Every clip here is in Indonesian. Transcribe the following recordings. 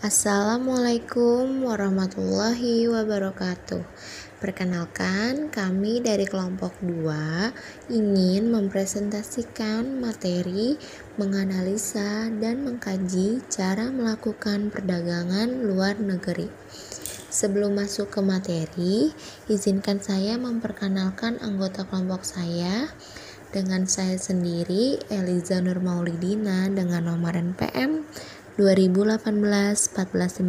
Assalamualaikum warahmatullahi wabarakatuh. Perkenalkan, kami dari kelompok 2 ingin mempresentasikan materi menganalisa dan mengkaji cara melakukan perdagangan luar negeri. Sebelum masuk ke materi, izinkan saya memperkenalkan anggota kelompok saya. Dengan saya sendiri, Eliza Nur Maulidina, dengan nomor NPM 2018 14500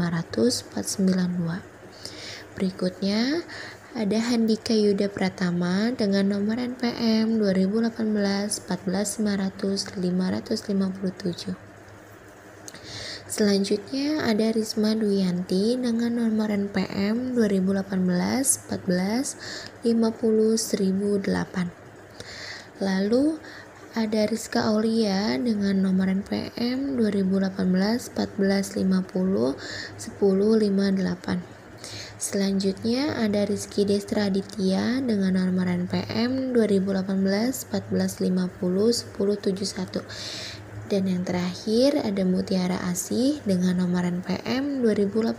492. Berikutnya ada Handika Yuda Pratama dengan nomor NPM 2018 14500 557. Selanjutnya ada Risma Duyanti dengan nomor NPM 2018 14 50 1008. Lalu ada Rizka Aulia dengan nomor NPM 2018 14 50 10 58. Selanjutnya ada Rizky Destra Aditya dengan nomor NPM 2018 14 50 10 71. Dan yang terakhir ada Mutiara Asih dengan nomor NPM 2018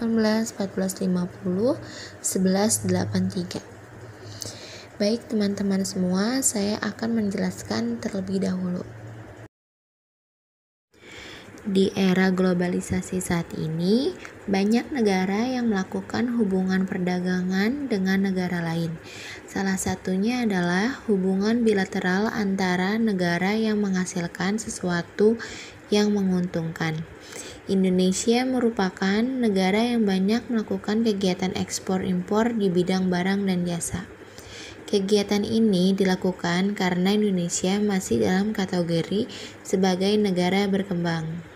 14 50 11 83. Baik teman-teman semua, saya akan menjelaskan terlebih dahulu. Di era globalisasi saat ini, banyak negara yang melakukan hubungan perdagangan dengan negara lain. Salah satunya adalah hubungan bilateral antara negara yang menghasilkan sesuatu yang menguntungkan. Indonesia merupakan negara yang banyak melakukan kegiatan ekspor-impor di bidang barang dan jasa. Kegiatan ini dilakukan karena Indonesia masih dalam kategori sebagai negara berkembang.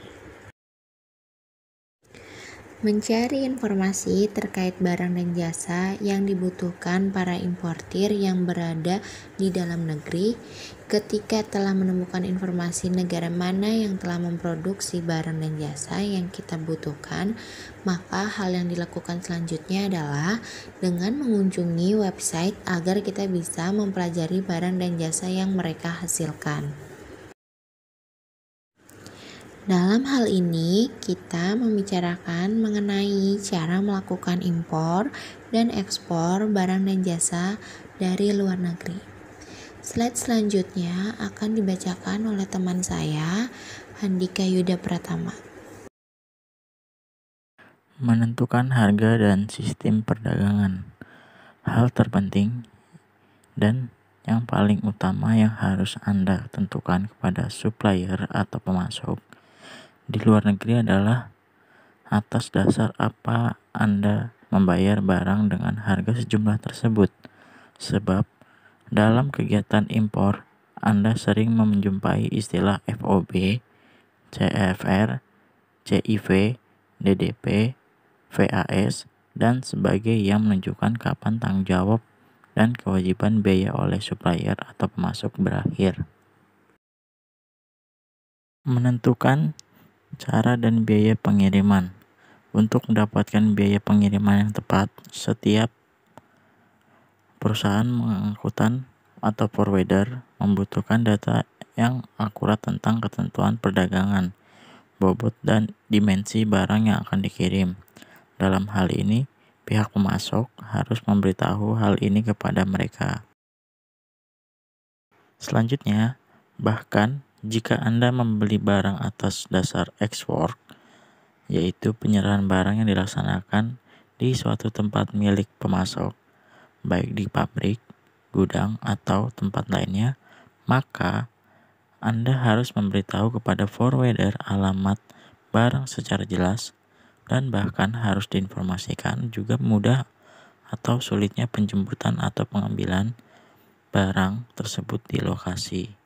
Mencari informasi terkait barang dan jasa yang dibutuhkan para importir yang berada di dalam negeri. Ketika telah menemukan informasi negara mana yang telah memproduksi barang dan jasa yang kita butuhkan, maka hal yang dilakukan selanjutnya adalah dengan mengunjungi website agar kita bisa mempelajari barang dan jasa yang mereka hasilkan. Dalam hal ini, kita membicarakan mengenai cara melakukan impor dan ekspor barang dan jasa dari luar negeri. Slide selanjutnya akan dibacakan oleh teman saya, Handika Yuda Pratama. Menentukan harga dan sistem perdagangan. Hal terpenting dan yang paling utama yang harus Anda tentukan kepada supplier atau pemasok di luar negeri adalah atas dasar apa Anda membayar barang dengan harga sejumlah tersebut. Sebab dalam kegiatan impor, Anda sering menjumpai istilah FOB, CFR, CIV, DDP, VAS, dan sebagainya yang menunjukkan kapan tanggung jawab dan kewajiban biaya oleh supplier atau pemasok berakhir. Menentukan cara dan biaya pengiriman. Untuk mendapatkan biaya pengiriman yang tepat, setiap perusahaan pengangkutan atau forwarder membutuhkan data yang akurat tentang ketentuan perdagangan, bobot dan dimensi barang yang akan dikirim. Dalam hal ini, pihak pemasok harus memberitahu hal ini kepada mereka. Selanjutnya, bahkan jika Anda membeli barang atas dasar ekspor, yaitu penyerahan barang yang dilaksanakan di suatu tempat milik pemasok, baik di pabrik, gudang, atau tempat lainnya, maka Anda harus memberitahu kepada forwarder alamat barang secara jelas dan bahkan harus diinformasikan juga mudah atau sulitnya penjemputan atau pengambilan barang tersebut di lokasi.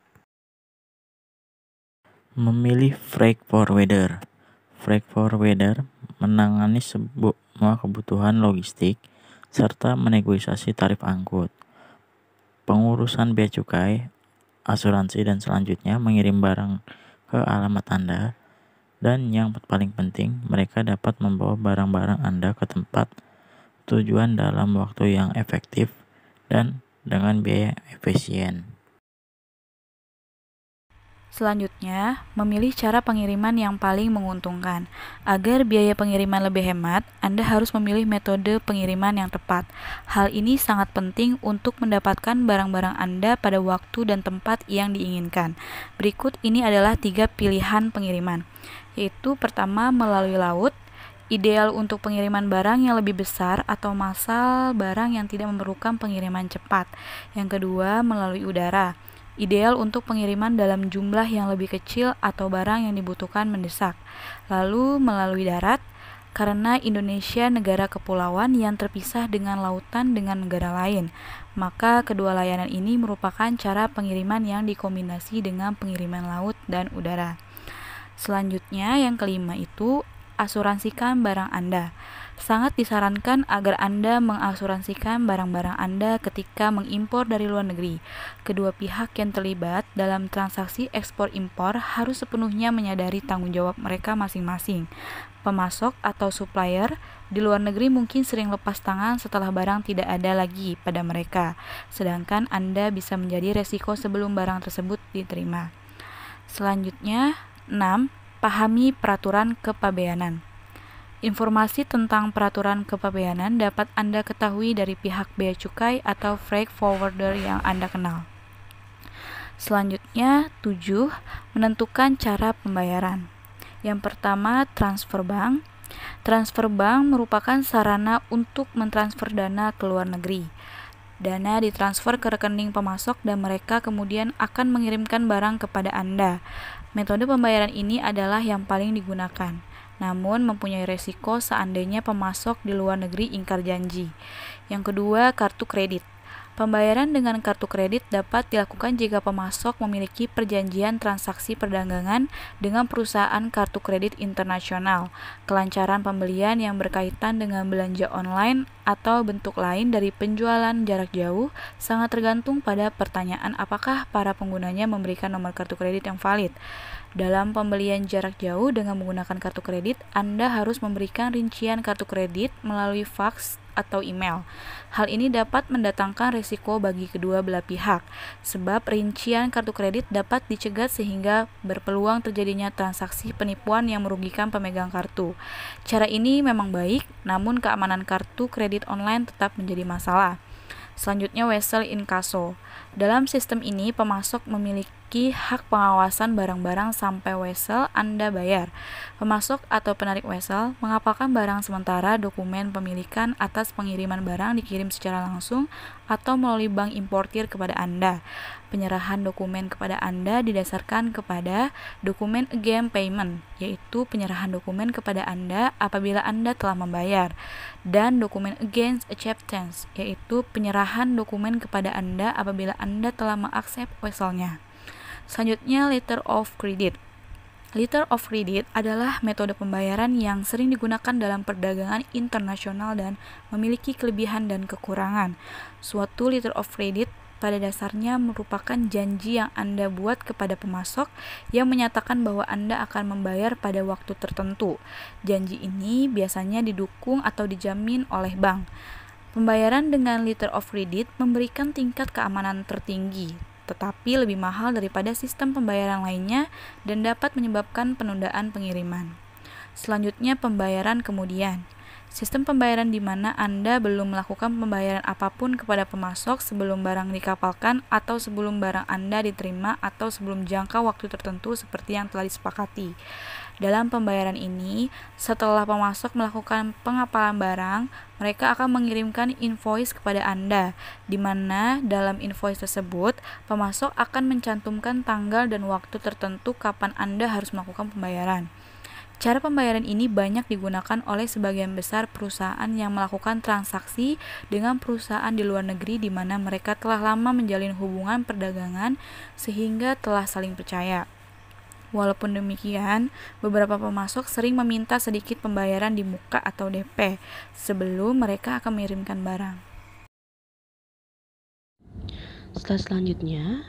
Memilih freight forwarder. Freight forwarder menangani semua kebutuhan logistik serta menegosiasi tarif angkut, pengurusan bea cukai, asuransi, dan selanjutnya mengirim barang ke alamat Anda. Dan yang paling penting, mereka dapat membawa barang-barang Anda ke tempat tujuan dalam waktu yang efektif dan dengan biaya efisien. Selanjutnya, memilih cara pengiriman yang paling menguntungkan. Agar biaya pengiriman lebih hemat, Anda harus memilih metode pengiriman yang tepat. Hal ini sangat penting untuk mendapatkan barang-barang Anda pada waktu dan tempat yang diinginkan. Berikut ini adalah 3 pilihan pengiriman, yaitu pertama melalui laut, ideal untuk pengiriman barang yang lebih besar atau massal barang yang tidak memerlukan pengiriman cepat. Yang kedua, melalui udara. Ideal untuk pengiriman dalam jumlah yang lebih kecil atau barang yang dibutuhkan mendesak. Lalu melalui darat, karena Indonesia negara kepulauan yang terpisah dengan lautan dengan negara lain, maka kedua layanan ini merupakan cara pengiriman yang dikombinasi dengan pengiriman laut dan udara. Selanjutnya, yang kelima itu asuransikan barang Anda. Sangat disarankan agar Anda mengasuransikan barang-barang Anda ketika mengimpor dari luar negeri. Kedua pihak yang terlibat dalam transaksi ekspor-impor harus sepenuhnya menyadari tanggung jawab mereka masing-masing. Pemasok atau supplier di luar negeri mungkin sering lepas tangan setelah barang tidak ada lagi pada mereka, sedangkan Anda bisa menjadi resiko sebelum barang tersebut diterima. Selanjutnya, 6. Pahami peraturan kepabeanan. Informasi tentang peraturan kepabeanan dapat Anda ketahui dari pihak bea cukai atau freight forwarder yang Anda kenal. Selanjutnya, 7. Menentukan cara pembayaran. Yang pertama, transfer bank. Transfer bank merupakan sarana untuk mentransfer dana ke luar negeri. Dana ditransfer ke rekening pemasok dan mereka kemudian akan mengirimkan barang kepada Anda. Metode pembayaran ini adalah yang paling digunakan, namun mempunyai resiko seandainya pemasok di luar negeri ingkar janji. Yang kedua, kartu kredit. Pembayaran dengan kartu kredit dapat dilakukan jika pemasok memiliki perjanjian transaksi perdagangan dengan perusahaan kartu kredit internasional. Kelancaran pembelian yang berkaitan dengan belanja online atau bentuk lain dari penjualan jarak jauh sangat tergantung pada pertanyaan apakah para penggunanya memberikan nomor kartu kredit yang valid. Dalam pembelian jarak jauh dengan menggunakan kartu kredit, Anda harus memberikan rincian kartu kredit melalui fax atau email. Hal ini dapat mendatangkan risiko bagi kedua belah pihak, sebab rincian kartu kredit dapat dicegat sehingga berpeluang terjadinya transaksi penipuan yang merugikan pemegang kartu. Cara ini memang baik, namun keamanan kartu kredit online tetap menjadi masalah. Selanjutnya, wesel inkasso. Dalam sistem ini, pemasok memiliki hak pengawasan barang-barang sampai wesel Anda bayar. Pemasok atau penarik wesel mengapalkan barang sementara dokumen pemilikan atas pengiriman barang dikirim secara langsung atau melalui bank importir kepada Anda. Penyerahan dokumen kepada Anda didasarkan kepada dokumen against payment, yaitu penyerahan dokumen kepada Anda apabila Anda telah membayar, dan dokumen against acceptance, yaitu penyerahan dokumen kepada Anda apabila Anda telah mengaksep weselnya. Selanjutnya, letter of credit. Letter of credit adalah metode pembayaran yang sering digunakan dalam perdagangan internasional dan memiliki kelebihan dan kekurangan. Suatu letter of credit pada dasarnya merupakan janji yang Anda buat kepada pemasok yang menyatakan bahwa Anda akan membayar pada waktu tertentu. Janji ini biasanya didukung atau dijamin oleh bank. Pembayaran dengan letter of credit memberikan tingkat keamanan tertinggi, tetapi lebih mahal daripada sistem pembayaran lainnya dan dapat menyebabkan penundaan pengiriman. Selanjutnya, pembayaran kemudian. Sistem pembayaran di mana Anda belum melakukan pembayaran apapun kepada pemasok sebelum barang dikapalkan atau sebelum barang Anda diterima atau sebelum jangka waktu tertentu seperti yang telah disepakati. Dalam pembayaran ini, setelah pemasok melakukan pengapalan barang, mereka akan mengirimkan invoice kepada Anda, di mana dalam invoice tersebut, pemasok akan mencantumkan tanggal dan waktu tertentu kapan Anda harus melakukan pembayaran. Cara pembayaran ini banyak digunakan oleh sebagian besar perusahaan yang melakukan transaksi dengan perusahaan di luar negeri di mana mereka telah lama menjalin hubungan perdagangan sehingga telah saling percaya. Walaupun demikian, beberapa pemasok sering meminta sedikit pembayaran di muka atau DP sebelum mereka akan mengirimkan barang. Selanjutnya,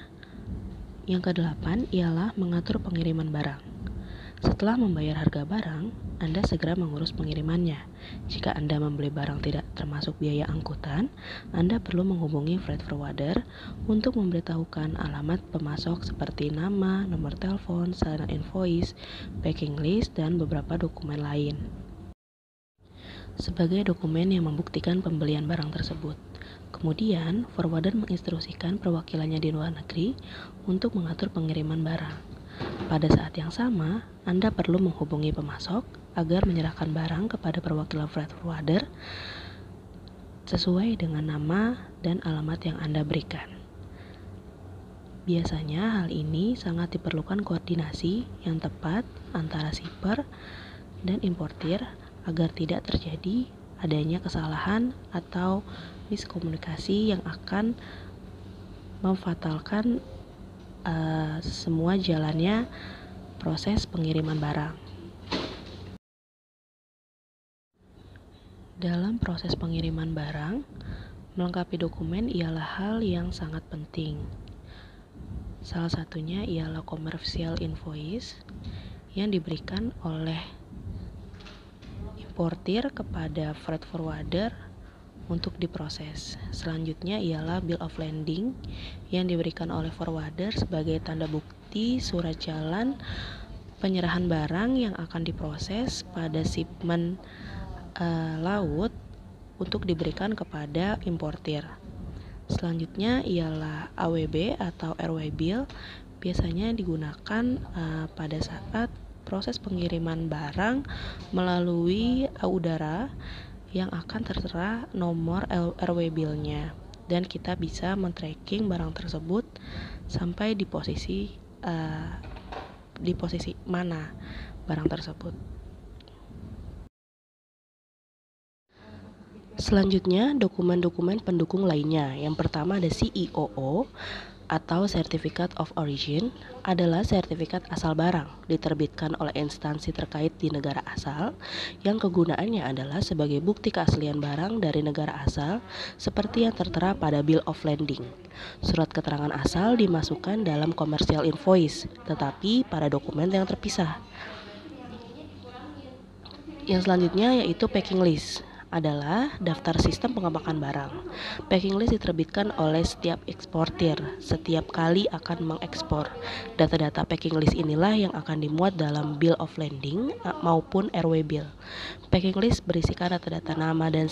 yang ke-8 ialah mengatur pengiriman barang. Setelah membayar harga barang, Anda segera mengurus pengirimannya. Jika Anda membeli barang tidak termasuk biaya angkutan, Anda perlu menghubungi freight forwarder untuk memberitahukan alamat pemasok seperti nama, nomor telepon, salinan invoice, packing list, dan beberapa dokumen lain sebagai dokumen yang membuktikan pembelian barang tersebut. Kemudian, forwarder menginstruksikan perwakilannya di luar negeri untuk mengatur pengiriman barang. Pada saat yang sama, Anda perlu menghubungi pemasok agar menyerahkan barang kepada perwakilan freight forwarder sesuai dengan nama dan alamat yang Anda berikan. Biasanya hal ini sangat diperlukan koordinasi yang tepat antara shipper dan importir agar tidak terjadi adanya kesalahan atau miskomunikasi yang akan memfatalkan semua jalannya proses pengiriman barang. Dalam proses pengiriman barang, melengkapi dokumen ialah hal yang sangat penting. Salah satunya ialah commercial invoice yang diberikan oleh importir kepada freight forwarder untuk diproses. Selanjutnya ialah bill of lading yang diberikan oleh forwarder sebagai tanda bukti surat jalan penyerahan barang yang akan diproses pada shipment laut untuk diberikan kepada importir. Selanjutnya ialah AWB atau airway bill, biasanya digunakan pada saat proses pengiriman barang melalui udara yang akan tertera nomor airway bill-nya, dan kita bisa men-tracking barang tersebut sampai di posisi mana barang tersebut. Selanjutnya, dokumen-dokumen pendukung lainnya. Yang pertama ada CIOO atau Certificate of Origin, adalah sertifikat asal barang diterbitkan oleh instansi terkait di negara asal yang kegunaannya adalah sebagai bukti keaslian barang dari negara asal seperti yang tertera pada bill of lading. Surat keterangan asal dimasukkan dalam commercial invoice, tetapi pada dokumen yang terpisah. Yang selanjutnya yaitu packing list, adalah daftar sistem pengemakan barang. Packing list diterbitkan oleh setiap eksportir setiap kali akan mengekspor. Data-data packing list inilah yang akan dimuat dalam bill of lading maupun airway bill. Packing list berisikan data-data nama dan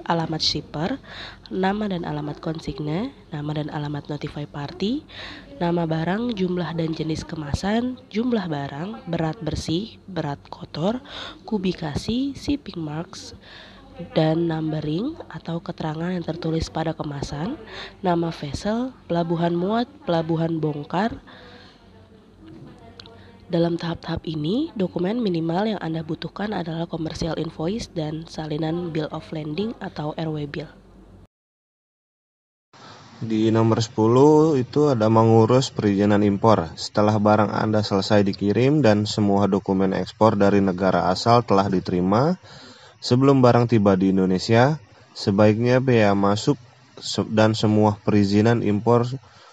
alamat shipper, nama dan alamat konsigne, nama dan alamat notify party, nama barang, jumlah dan jenis kemasan, jumlah barang, berat bersih, berat kotor, kubikasi, shipping marks, dan numbering atau keterangan yang tertulis pada kemasan, nama vessel, pelabuhan muat, pelabuhan bongkar. Dalam tahap-tahap ini, dokumen minimal yang Anda butuhkan adalah commercial invoice dan salinan bill of lading atau airway bill. Di nomor 10 itu ada mengurus perizinan impor. Setelah barang Anda selesai dikirim dan semua dokumen ekspor dari negara asal telah diterima, sebelum barang tiba di Indonesia, sebaiknya bea masuk dan semua perizinan impor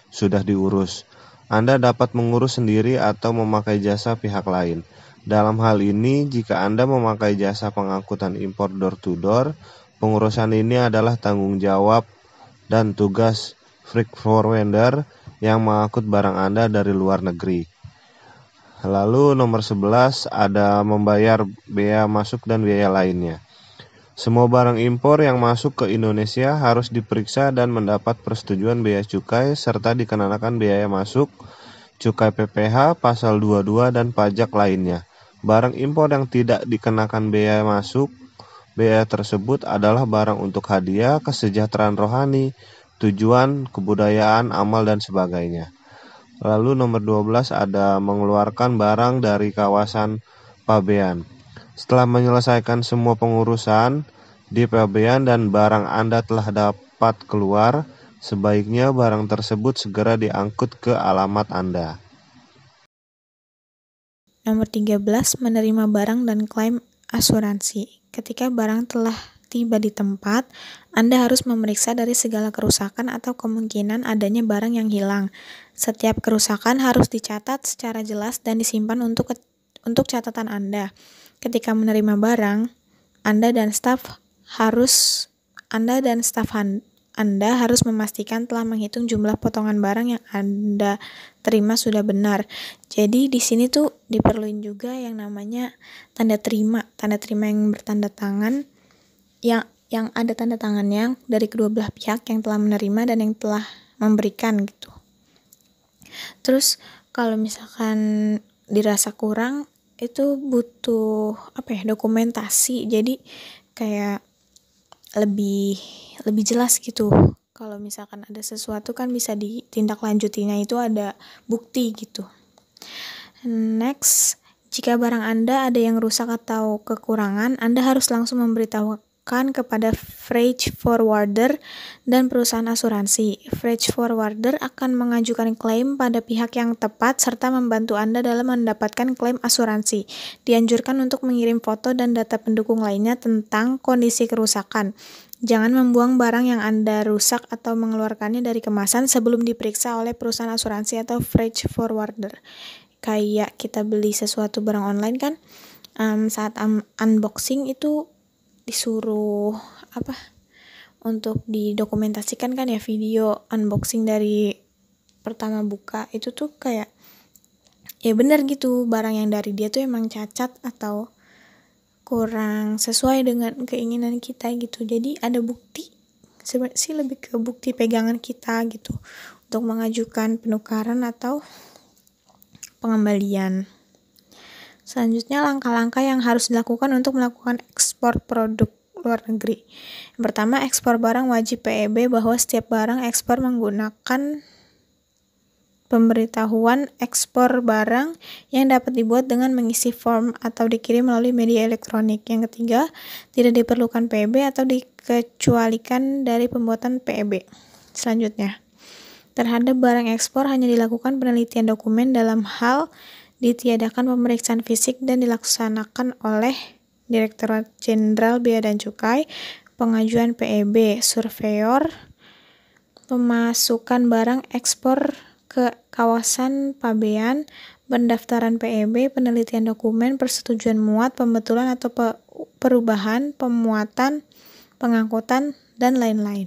sudah diurus. Anda dapat mengurus sendiri atau memakai jasa pihak lain. Dalam hal ini, jika Anda memakai jasa pengangkutan impor door-to-door, pengurusan ini adalah tanggung jawab dan tugas freight forwarder yang mengangkut barang Anda dari luar negeri. Lalu nomor 11 ada membayar bea masuk dan biaya lainnya. Semua barang impor yang masuk ke Indonesia harus diperiksa dan mendapat persetujuan bea cukai serta dikenakan biaya masuk, cukai PPh, pasal 22 dan pajak lainnya. Barang impor yang tidak dikenakan bea masuk, bea tersebut adalah barang untuk hadiah, kesejahteraan rohani, tujuan, kebudayaan, amal dan sebagainya. Lalu nomor 12 ada mengeluarkan barang dari kawasan pabean. Setelah menyelesaikan semua pengurusan di pabean dan barang Anda telah dapat keluar, sebaiknya barang tersebut segera diangkut ke alamat Anda. Nomor 13, menerima barang dan klaim asuransi. Ketika barang telah tiba di tempat, Anda harus memeriksa dari segala kerusakan atau kemungkinan adanya barang yang hilang. Setiap kerusakan harus dicatat secara jelas dan disimpan untuk Untuk catatan Anda, ketika menerima barang, Anda dan staf Anda harus memastikan telah menghitung jumlah potongan barang yang Anda terima sudah benar. Jadi di sini tuh diperluin juga yang namanya tanda terima yang bertanda tangan, yang ada tanda tangannya dari kedua belah pihak yang telah menerima dan yang telah memberikan gitu. Terus kalau misalkan dirasa kurang, itu butuh dokumentasi. Jadi kayak lebih jelas gitu. Kalau misalkan ada sesuatu kan bisa ditindaklanjutinya, itu ada bukti gitu. Next, jika barang Anda ada yang rusak atau kekurangan, Anda harus langsung memberitahukan kepada freight forwarder dan perusahaan asuransi. Freight forwarder akan mengajukan klaim pada pihak yang tepat serta membantu Anda dalam mendapatkan klaim asuransi. Dianjurkan untuk mengirim foto dan data pendukung lainnya tentang kondisi kerusakan. Jangan membuang barang yang Anda rusak atau mengeluarkannya dari kemasan sebelum diperiksa oleh perusahaan asuransi atau freight forwarder. Kayak kita beli sesuatu barang online kan, saat unboxing itu disuruh untuk didokumentasikan kan ya, video unboxing dari pertama buka itu tuh kayak ya benar gitu, barang yang dari dia tuh emang cacat atau kurang sesuai dengan keinginan kita gitu. Jadi ada bukti, sebenarnya sih lebih ke bukti pegangan kita gitu untuk mengajukan penukaran atau pengembalian. Selanjutnya, langkah-langkah yang harus dilakukan untuk melakukan ekspor produk luar negeri. Yang pertama, ekspor barang wajib PEB bahwa setiap barang ekspor menggunakan pemberitahuan ekspor barang yang dapat dibuat dengan mengisi form atau dikirim melalui media elektronik. Yang ketiga, tidak diperlukan PEB atau dikecualikan dari pembuatan PEB. Selanjutnya, terhadap barang ekspor hanya dilakukan penelitian dokumen dalam hal ditiadakan pemeriksaan fisik dan dilaksanakan oleh Direktorat Jenderal Bea dan Cukai, pengajuan PEB, surveyor, pemasukan barang ekspor ke kawasan pabean, pendaftaran PEB, penelitian dokumen, persetujuan muat, pembetulan atau perubahan, pemuatan, pengangkutan, dan lain-lain.